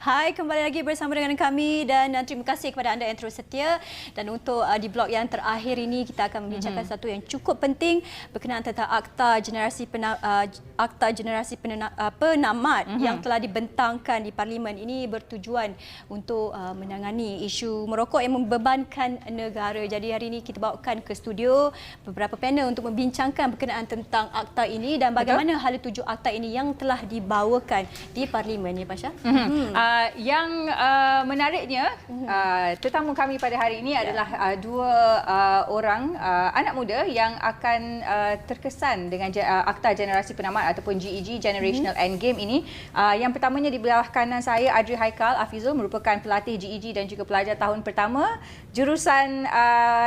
Hai, kembali lagi bersama dengan kami dan terima kasih kepada anda yang terus setia. Dan untuk di blog yang terakhir ini kita akan membincangkan satu yang cukup penting berkenaan tentang Akta Generasi Penamat yang telah dibentangkan di Parlimen. Ini bertujuan untuk menangani isu merokok yang membebankan negara. Jadi hari ini kita bawakan ke studio beberapa panel untuk membincangkan berkenaan tentang akta ini dan bagaimana hala tuju akta ini yang telah dibawakan di Parlimen, ya Pasha? Yang menariknya, tetamu kami pada hari ini adalah dua orang anak muda yang akan terkesan dengan Akta Generasi Penamat ataupun GEG, Generational Endgame ini. Yang pertamanya di belah kanan saya, Adri Haikal Afizul, merupakan pelatih GEG dan juga pelajar tahun pertama jurusan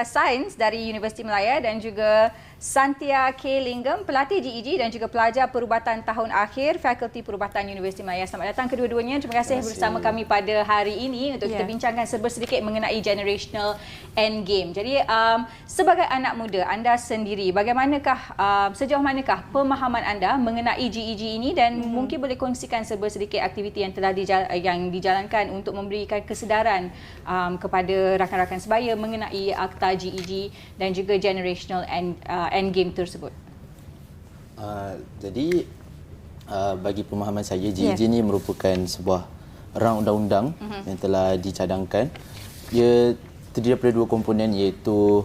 Sains dari Universiti Malaya, dan juga Santia K. Linggam, pelatih GEG dan juga pelajar perubatan tahun akhir Fakulti Perubatan Universiti Malaya. Selamat datang kedua-duanya. Terima kasih bersama kami pada hari ini untuk kita bincangkan sedikit mengenai Generational Endgame. Jadi sebagai anak muda, anda sendiri, bagaimanakah, sejauh manakah pemahaman anda mengenai GEG ini, dan mungkin boleh kongsikan sedikit aktiviti yang telah dijalankan untuk memberikan kesedaran kepada rakan-rakan sebaya mengenai Akta GEG dan juga Generational Endgame tersebut. Jadi bagi pemahaman saya, GEG ini merupakan sebuah rang undang-undang yang telah dicadangkan. Ia terdiri daripada dua komponen, iaitu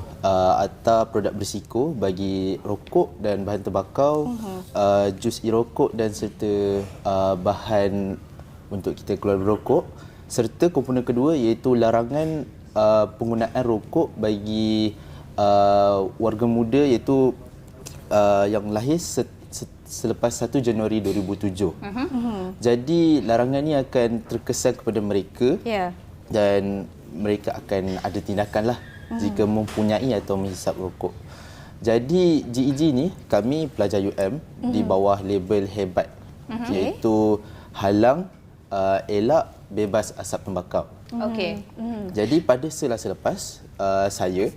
Akta Produk Berisiko bagi rokok dan bahan tembakau, jus e-rokok dan serta bahan untuk kita keluar berokok, serta komponen kedua iaitu larangan penggunaan rokok bagi warga muda, iaitu yang lahir selepas 1 Januari 2007. Jadi larangan ini akan terkesan kepada mereka dan mereka akan ada tindakan jika mempunyai atau menghisap rokok. Jadi GEG ini kami pelajar UM di bawah label hebat, iaitu halang, elak, bebas asap tembakau. Jadi pada selasa lepas, saya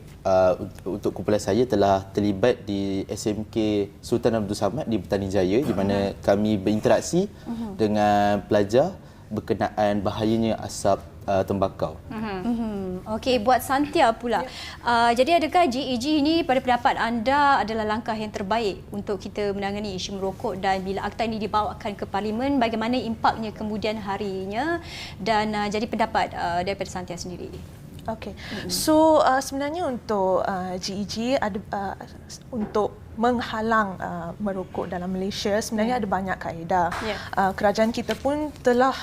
untuk kumpulan saya telah terlibat di SMK Sultan Abdul Samad di Petani Jaya, di mana kami berinteraksi dengan pelajar berkenaan bahayanya asap tembakau. Okey, buat Santia pula. Jadi adakah GEG ini pada pendapat anda adalah langkah yang terbaik untuk kita menangani isu merokok, dan bila akta ini dibawakan ke Parlimen, bagaimana impaknya kemudian harinya, dan jadi pendapat daripada Santia sendiri? Okey. So sebenarnya untuk GEG ada untuk menghalang merokok dalam Malaysia, sebenarnya ada banyak kaedah. Kerajaan kita pun telah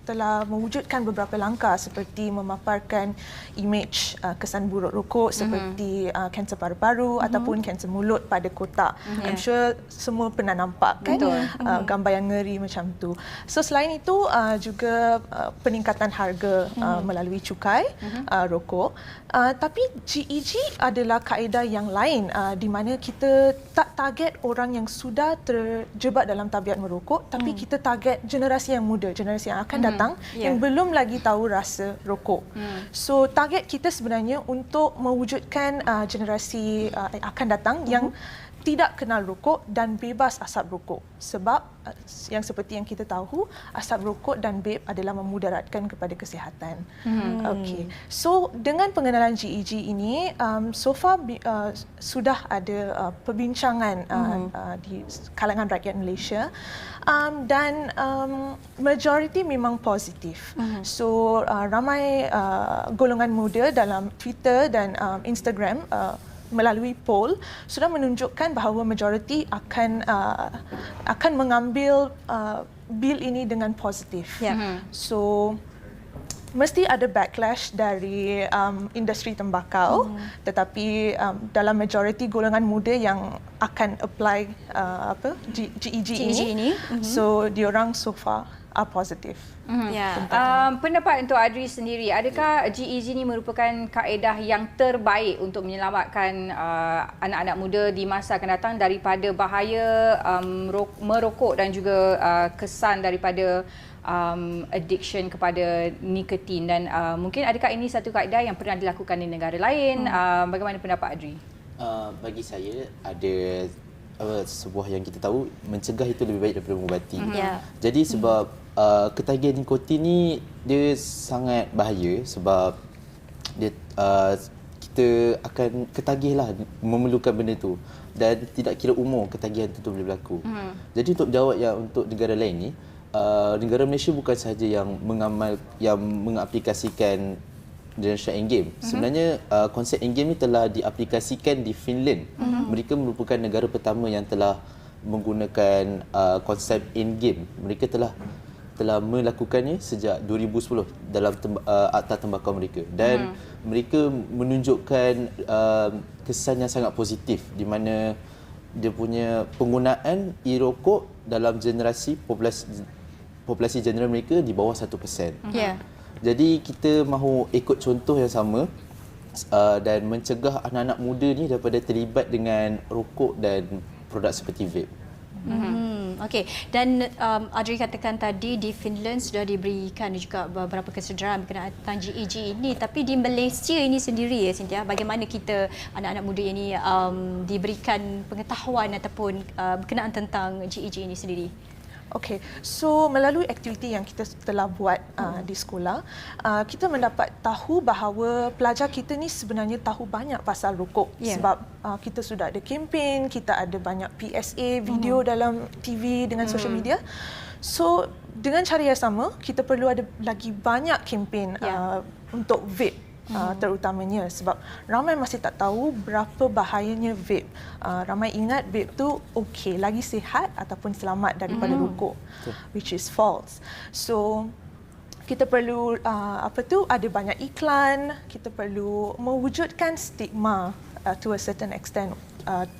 telah mewujudkan beberapa langkah seperti memaparkan imej kesan buruk rokok seperti kanser paru-paru ataupun kanser mulut pada kotak. I'm sure semua pernah nampak kan gambar yang ngeri macam tu. So selain itu juga peningkatan harga melalui cukai rokok. Tapi GEG adalah kaedah yang lain di mana kita tak target orang yang sudah terjebak dalam tabiat merokok, tapi kita target generasi yang muda, generasi yang akan datang yang belum lagi tahu rasa rokok. So target kita sebenarnya untuk mewujudkan generasi akan datang yang tidak kenal rokok dan bebas asap rokok. Sebab yang seperti yang kita tahu, asap rokok dan vape adalah memudaratkan kepada kesihatan. Okey. So dengan pengenalan GEG ini, so far sudah ada perbincangan di kalangan rakyat Malaysia, dan majoriti memang positif. So ramai golongan muda dalam Twitter dan Instagram melalui poll sudah menunjukkan bahawa majoriti akan mengambil bil ini dengan positif. So mesti ada backlash dari industri tembakau, tetapi dalam majoriti golongan muda yang akan apply GEG ini, so diorang so far are positif. Pendapat untuk Adri sendiri, adakah GEG ini merupakan kaedah yang terbaik untuk menyelamatkan anak-anak muda di masa akan datang daripada bahaya merokok dan juga kesan daripada addiction kepada nikotin, dan mungkin adakah ini satu kaedah yang pernah dilakukan di negara lain? Bagaimana pendapat Adri? Bagi saya ada sebuah yang kita tahu, mencegah itu lebih baik daripada mengubati. Jadi sebab ketagihan nikotin ni dia sangat bahaya sebab dia kita akan ketagih lah memerlukan benda tu dan tidak kira umur ketagihan tu boleh berlaku. Jadi untuk jawab yang untuk negara lain ni, negara Malaysia bukan sahaja yang mengaplikasikan Generation Endgame. Sebenarnya konsep Endgame ni telah diaplikasikan di Finland. Mereka merupakan negara pertama yang telah menggunakan konsep Endgame. Mereka telah melakukannya sejak 2010 dalam Akta Tembakau mereka dan mereka menunjukkan kesan yang sangat positif di mana dia punya penggunaan e-rokok dalam generasi populasi general mereka di bawah 1%. Jadi kita mahu ikut contoh yang sama dan mencegah anak-anak muda ni daripada terlibat dengan rokok dan produk seperti vape. Okey, dan Adri katakan tadi di Finland sudah diberikan juga beberapa kesedaran berkenaan tentang GEG ini, tapi di Malaysia ini sendiri ya Cynthia, bagaimana kita anak-anak muda ini diberikan pengetahuan ataupun berkenaan tentang GEG ini sendiri? Okey, so melalui aktiviti yang kita telah buat di sekolah, kita mendapat tahu bahawa pelajar kita ni sebenarnya tahu banyak pasal rokok sebab kita sudah ada kempen, kita ada banyak PSA, video dalam TV dengan social media. So dengan cara yang sama, kita perlu ada lagi banyak kempen untuk vape. Terutamanya sebab ramai masih tak tahu berapa bahayanya vape. Ramai ingat vape tu okey, lagi sihat ataupun selamat daripada rokok, which is false. So kita perlu ada banyak iklan, kita perlu mewujudkan stigma to a certain extent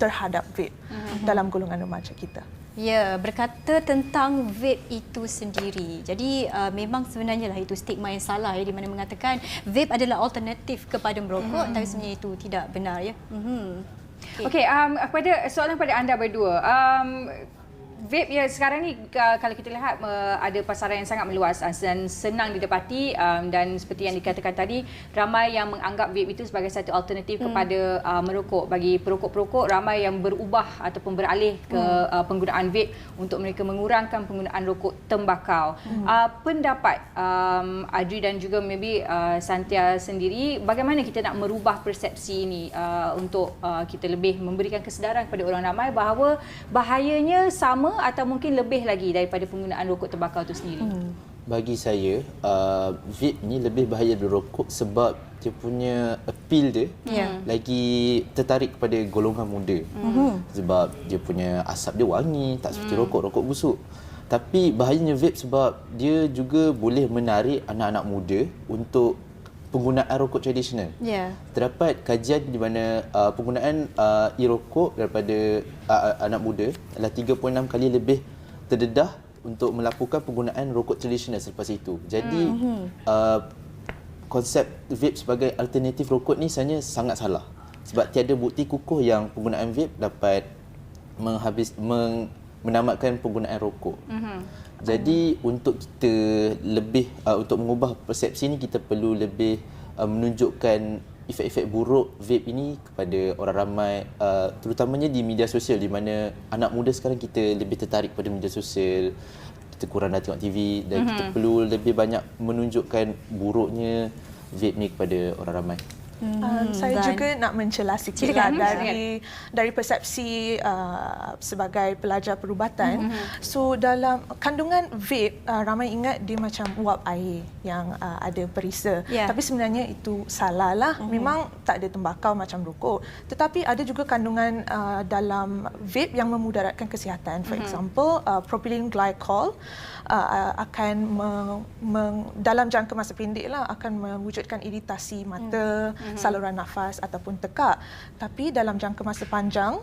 terhadap vape dalam golongan remaja kita. Ya, berkata tentang vape itu sendiri. Jadi memang sebenarnya lah itu stigma yang salah ya, di mana mengatakan vape adalah alternatif kepada merokok, tapi sebenarnya itu tidak benar ya. Okey, pada soalan pada anda berdua, vape ya sekarang ni kalau kita lihat ada pasaran yang sangat meluas dan senang didapati, dan seperti yang dikatakan tadi, ramai yang menganggap vape itu sebagai satu alternatif kepada merokok. Bagi perokok-perokok, ramai yang berubah ataupun beralih ke penggunaan vape untuk mereka mengurangkan penggunaan rokok tembakau. Pendapat Adri dan juga maybe Santia sendiri, bagaimana kita nak merubah persepsi ini untuk kita lebih memberikan kesedaran kepada orang ramai bahawa bahayanya sama atau mungkin lebih lagi daripada penggunaan rokok tembakau itu sendiri? Bagi saya, vape ni lebih bahaya dari rokok sebab dia punya appeal dia lagi tertarik kepada golongan muda. Sebab dia punya asap dia wangi, tak seperti rokok busuk. Tapi bahayanya vape sebab dia juga boleh menarik anak-anak muda untuk penggunaan rokok tradisional. Terdapat kajian di mana penggunaan e-rokok daripada anak muda adalah 3.6 kali lebih terdedah untuk melakukan penggunaan rokok tradisional selepas itu. Jadi konsep vape sebagai alternatif rokok ni sebenarnya sangat salah. Sebab tiada bukti kukuh yang penggunaan vape dapat menamatkan penggunaan rokok. Jadi untuk kita lebih untuk mengubah persepsi ni, kita perlu lebih menunjukkan efek-efek buruk vape ini kepada orang ramai, terutamanya di media sosial, di mana anak muda sekarang kita lebih tertarik pada media sosial, kita kurang dah tengok TV dan kita perlu lebih banyak menunjukkan buruknya vape ni kepada orang ramai. Saya juga nak mencela sikit dari persepsi sebagai pelajar perubatan. So dalam kandungan vape, ramai ingat dia macam uap air yang ada perisa. Tapi sebenarnya itu salah lah. Memang tak ada tembakau macam rokok. Tetapi ada juga kandungan dalam vape yang memudaratkan kesihatan. For example, propylene glycol akan dalam jangka masa pendek lah akan mewujudkan iritasi mata, saluran nafas ataupun tekak. Tapi dalam jangka masa panjang,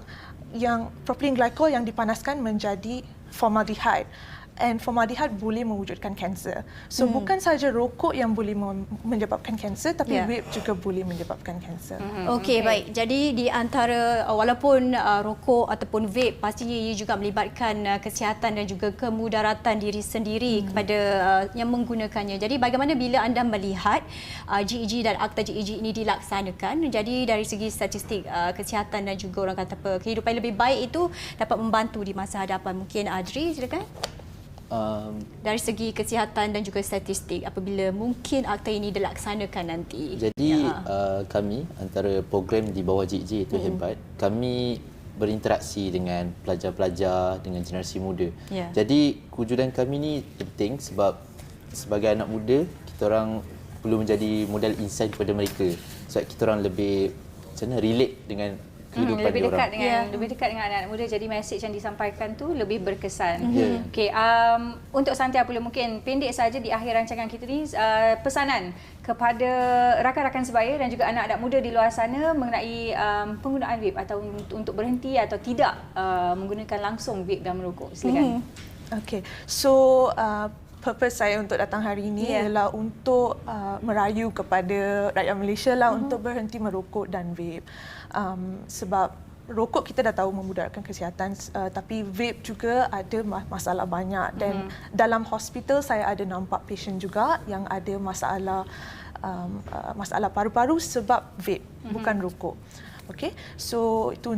yang propylene glycol yang dipanaskan menjadi formaldehyde. And formaldehyde boleh mewujudkan kanser. So bukan sahaja rokok yang boleh menyebabkan kanser, tapi vape juga boleh menyebabkan kanser. Okey, baik. Jadi di antara walaupun rokok ataupun vape, pastinya ia juga melibatkan kesihatan dan juga kemudaratan diri sendiri kepada yang menggunakannya. Jadi bagaimana bila anda melihat GEG dan Akta GEG ini dilaksanakan? Jadi dari segi statistik kesihatan dan juga orang kata kehidupan lebih baik itu dapat membantu di masa hadapan. Mungkin Adri, silakan. Dari segi kesihatan dan juga statistik apabila mungkin akta ini dilaksanakan nanti? Jadi kami antara program di bawah JJ itu hebat. Kami berinteraksi dengan pelajar-pelajar, dengan generasi muda. Jadi kewujudan kami ni penting sebab sebagai anak muda kita orang perlu menjadi model insight kepada mereka. Sebab kita orang lebih macam mana relate dengan kehidupan lebih dekat diorang. lebih dekat dengan anak-anak muda, jadi mesej yang disampaikan tu lebih berkesan. Yeah. Okey, untuk Santia pula mungkin pendek saja di akhir rancangan kita ni, pesanan kepada rakan-rakan sebaya dan juga anak-anak muda di luar sana mengenai penggunaan vape atau untuk berhenti atau tidak menggunakan langsung vape dan merokok. Silakan. Okay, so purpose saya untuk datang hari ini ialah untuk merayu kepada rakyat Malaysia lah untuk berhenti merokok dan vape. Sebab rokok kita dah tahu memudaratkan kesihatan, tapi vape juga ada masalah banyak. Dan dalam hospital saya ada nampak pasien juga yang ada masalah paru-paru sebab vape, bukan rokok. Okey, so itu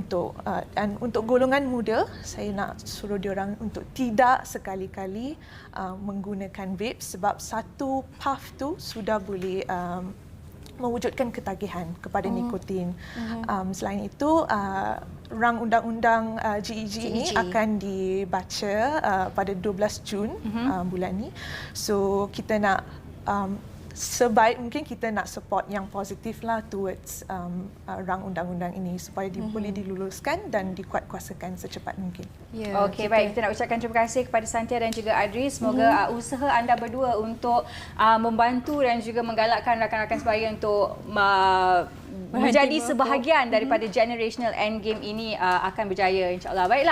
dan untuk golongan muda, saya nak suruh diorang untuk tidak sekali-kali menggunakan vape sebab satu puff tu sudah boleh mewujudkan ketagihan kepada nikotin. Selain itu, rang undang-undang GEG ini akan dibaca pada 12 Jun bulan ni. So kita nak sebaik mungkin kita nak support yang positif lah towards rang undang-undang ini supaya boleh diluluskan dan dikuatkuasakan secepat mungkin. Okey, baik. Kita nak ucapkan terima kasih kepada Santia dan juga Adri. Semoga usaha anda berdua untuk membantu dan juga menggalakkan rakan-rakan sebaya untuk menjadi sebahagian daripada generational endgame ini akan berjaya, insya-Allah. Baiklah.